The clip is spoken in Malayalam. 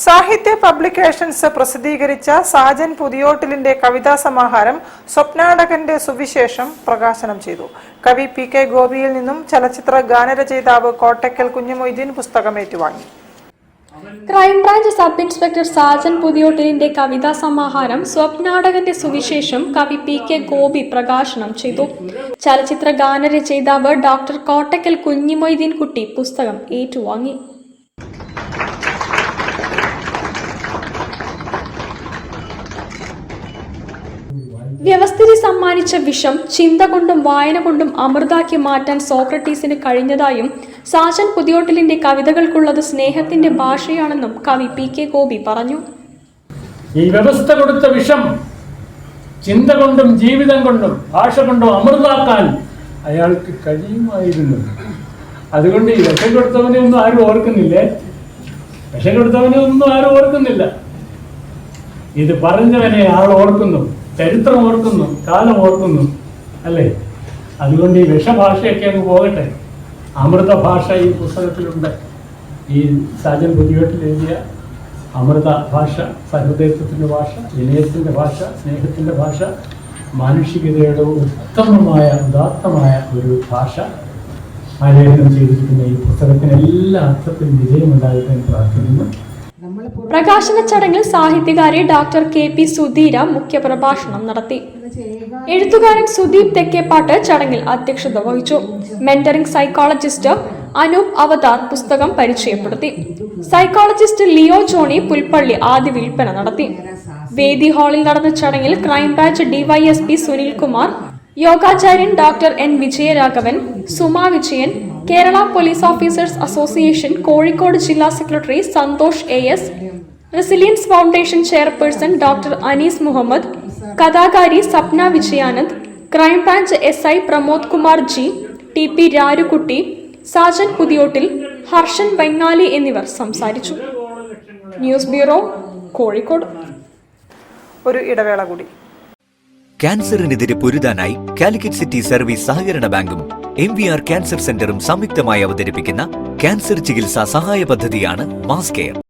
സാഹിത്യ പബ്ലിക്കേഷൻസ് പ്രസിദ്ധീകരിച്ച സാജൻ പുതിയോട്ടിലിന്റെ കവിതാ സമാഹാരം സ്വപ്നാടകന്റെ സുവിശേഷം പ്രകാശനം ചെയ്തു. കവി പി.കെ. ഗോപിയിൽ നിന്നും ചലച്ചിത്ര ഗാനരചയിതാവ് കോട്ടക്കൽ കുഞ്ഞുമൊയ്തീൻ പുസ്തകം ഏറ്റുവാങ്ങി. ക്രൈംബ്രാഞ്ച് സബ് ഇൻസ്പെക്ടർ സാജൻ പുതിയോട്ടിലിന്റെ കവിതാ സമാഹാരം സ്വപ്നാടകന്റെ സുവിശേഷം കവി പി.കെ. ഗോപി പ്രകാശനം ചെയ്തു. ചലച്ചിത്ര ഗാനരചയിതാവ് ഡോക്ടർ കോട്ടക്കൽ കുഞ്ഞുമൊയ്തീൻ കുട്ടി പുസ്തകം ഏറ്റുവാങ്ങി. വ്യവസ്ഥിതി സമ്മാനിച്ച വിഷം ചിന്ത കൊണ്ടും വായന കൊണ്ടും അമൃതാക്കി മാറ്റാൻ സോക്രട്ടീസിന് കഴിഞ്ഞതായും സാജൻ പുതിയോട്ടിലിന്റെ കവിതകൾക്കുള്ളത് സ്നേഹത്തിന്റെ ഭാഷയാണെന്നും കവി പി.കെ. ഗോപി പറഞ്ഞു. ഈ വ്യവസ്ഥ കൊടുത്ത വിഷം ചിന്ത കൊണ്ടും ജീവിതം കൊണ്ടും ഭാഷ കൊണ്ടും അമൃതാക്കാൻ അയാൾക്ക് കഴിയുമായിരുന്നു. അതുകൊണ്ട് ഈ വിഷം കൊടുത്തവനെ ഒന്നും ആരും ഓർക്കുന്നില്ലേ? വിഷം കൊടുത്തവനെ ഒന്നും ആരും ഓർക്കുന്നില്ല. ഇത് പറഞ്ഞവനെ ആൾ ഓർക്കുന്നു, ചരിത്രം ഓർക്കുന്നു, കാലം ഓർക്കുന്നു, അല്ലേ? അതുകൊണ്ട് ഈ വിഷഭാഷയൊക്കെ അങ്ങ് പോകട്ടെ. അമൃത ഭാഷ ഈ പുസ്തകത്തിലുണ്ട്. ഈ സാജൻ പുതിയോട്ടിൽ എഴുതിയ അമൃത ഭാഷ, സഹൃദയത്വത്തിൻ്റെ ഭാഷ, വിനയത്തിൻ്റെ ഭാഷ, സ്നേഹത്തിൻ്റെ ഭാഷ, മാനുഷികതയുടെ ഉത്തമമായ ഉദാത്തമായ ഒരു ഭാഷ ആലേഖനം ചെയ്തിരിക്കുന്ന ഈ പുസ്തകത്തിന് എല്ലാ അർത്ഥത്തിലും വിജയമുണ്ടായിട്ട് പ്രാർത്ഥിക്കുന്നു. പ്രകാശന ചടങ്ങിൽ സാഹിത്യകാരി ഡോക്ടർ കെ.പി. സുധീര മുഖ്യപ്രഭാഷണം നടത്തി. എഴുത്തുകാരൻ സുദീപ് തെക്കേപ്പാട്ട് ചടങ്ങിൽ അധ്യക്ഷത വഹിച്ചു. മെന്ററിംഗ് സൈക്കോളജിസ്റ്റ് അനൂപ് അവതാർ പുസ്തകം പരിചയപ്പെടുത്തി. സൈക്കോളജിസ്റ്റ് ലിയോ ജോണി പുൽപ്പള്ളി ആദ്യ വിൽപ്പന നടത്തി. വേദി ഹാളിൽ നടന്ന ചടങ്ങിൽ ക്രൈംബ്രാഞ്ച് ഡിവൈഎസ്പി സുനിൽകുമാർ, യോഗാചാര്യൻ doctor N Vijayaraghavan, Suma Vijayan, Kerala police officers association Kozhikode ജില്ലാ secretary Santhosh A S, resilience foundation chairperson doctor Anees Muhammad, കഥാകാരി Sapna Vijayanand, crime branch SI Pramod Kumar G, T P. Rarukutty, Sajan Puthiyottil, Harshan Bangali എന്നിവർ സംസാരിച്ചു. News bureau, Kozhikode. ഒരു ഇടവേള കൂടി. ക്യാൻസറിനെതിരെ പൊരുതാനായി കാലിക്കറ്റ് സിറ്റി സർവീസ് സഹകരണ ബാങ്കും MVR ക്യാൻസർ സെന്ററും സംയുക്തമായി അവതരിപ്പിക്കുന്ന ക്യാൻസർ ചികിത്സാ സഹായ പദ്ധതിയാണ് മാസ് കെയർ.